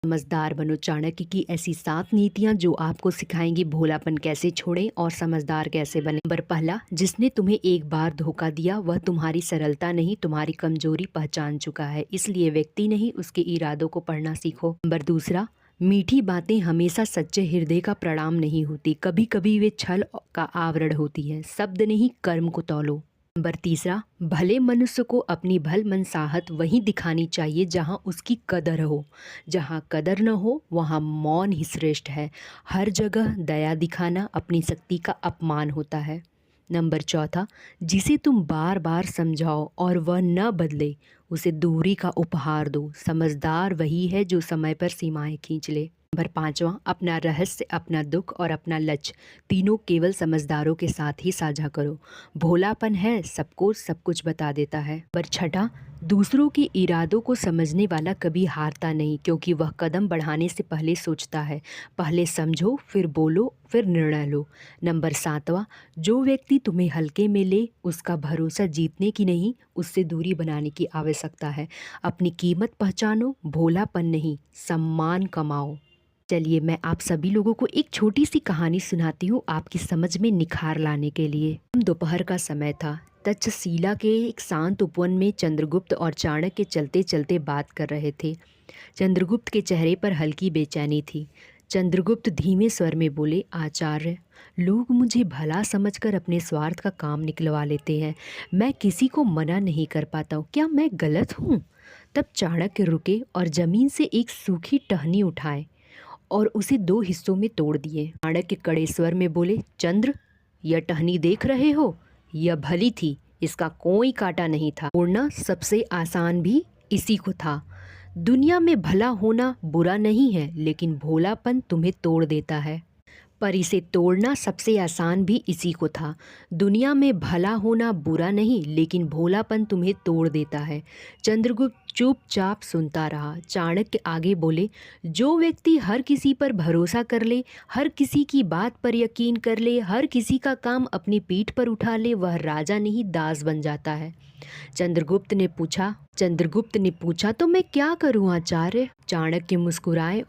समझदार बनो। चाणक्य की ऐसी 7 नीतियां जो आपको सिखाएंगी भोलापन कैसे छोड़ें और समझदार कैसे बने। नंबर पहला, जिसने तुम्हें एक बार धोखा दिया वह तुम्हारी सरलता नहीं तुम्हारी कमजोरी पहचान चुका है, इसलिए व्यक्ति नहीं उसके इरादों को पढ़ना सीखो। नंबर दूसरा, मीठी बातें हमेशा सच्चे हृदय का प्रणाम नहीं होती, कभी कभी वे छल का आवरण होती है। शब्द नहीं कर्म को तौलो। नंबर तीसरा, भले मनुष्य को अपनी भल मनसाहत वहीं दिखानी चाहिए जहां उसकी कदर हो, जहां कदर न हो वहां मौन ही श्रेष्ठ है। हर जगह दया दिखाना अपनी शक्ति का अपमान होता है। नंबर चौथा, जिसे तुम बार बार समझाओ और वह न बदले उसे दूरी का उपहार दो। समझदार वही है जो समय पर सीमाएं खींच ले। नंबर पांचवा, अपना रहस्य अपना दुख और अपना लक्ष्य तीनों केवल समझदारों के साथ ही साझा करो। भोलापन है सबको सब कुछ बता देता है। नंबर छठा, दूसरों के इरादों को समझने वाला कभी हारता नहीं, क्योंकि वह कदम बढ़ाने से पहले सोचता है। पहले समझो फिर बोलो फिर निर्णय लो। नंबर सातवां, जो व्यक्ति तुम्हें हल्के में ले उसका भरोसा जीतने की नहीं उससे दूरी बनाने की आवश्यकता है। अपनी कीमत पहचानो, भोलापन नहीं सम्मान कमाओ। चलिए मैं आप सभी लोगों को एक छोटी सी कहानी सुनाती हूँ आपकी समझ में निखार लाने के लिए। दोपहर का समय था। तक्षशिला के एक शांत उपवन में चंद्रगुप्त और चाणक्य चलते चलते बात कर रहे थे। चंद्रगुप्त के चेहरे पर हल्की बेचैनी थी। चंद्रगुप्त धीमे स्वर में बोले, आचार्य, लोग मुझे भला समझकर अपने स्वार्थ का काम निकलवा लेते हैं। मैं किसी को मना नहीं कर पाता हूँ, क्या मैं गलत हूँ? तब चाणक्य रुके और जमीन से एक सूखी टहनी उठाए और उसे 2 हिस्सों में तोड़ दिए। चाणक्य कड़े स्वर में बोले, चंद्र, यह टहनी देख रहे हो, यह भली थी, इसका कोई कांटा नहीं था। तोड़ना सबसे आसान भी इसी को था। दुनिया में भला होना बुरा नहीं है, लेकिन भोलापन तुम्हें तोड़ देता है। पर इसे तोड़ना सबसे आसान भी इसी को था। दुनिया में भला होना बुरा नहीं, लेकिन भोलापन तुम्हें तोड़ देता है। चंद्रगुप्त चुपचाप सुनता रहा। चाणक्य आगे बोले, जो व्यक्ति हर किसी पर भरोसा कर ले, हर किसी की बात पर यकीन कर ले, हर किसी का काम अपनी पीठ पर उठा ले, वह राजा नहीं दास बन जाता है। चंद्रगुप्त ने पूछा तो मैं क्या करूं आचार्य? चाणक्य मुस्कुराए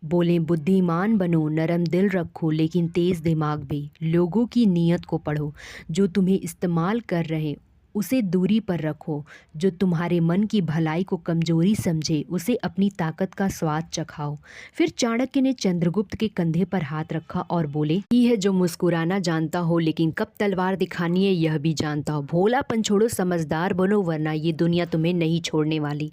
बोले, बुद्धिमान बनो, नरम दिल रखो, लेकिन तेज दिमाग भी। लोगों की नीयत को पढ़ो, जो तुम्हें इस्तेमाल कर रहे उसे दूरी पर रखो, जो तुम्हारे मन की भलाई को कमजोरी समझे उसे अपनी ताकत का स्वाद चखाओ। फिर चाणक्य ने चंद्रगुप्त के कंधे पर हाथ रखा और बोले, ये है जो मुस्कुराना जानता हो लेकिन कब तलवार दिखानी है यह भी जानता हो। भोलापन छोड़ो, समझदार बनो, वरना ये दुनिया तुम्हें नहीं छोड़ने वाली।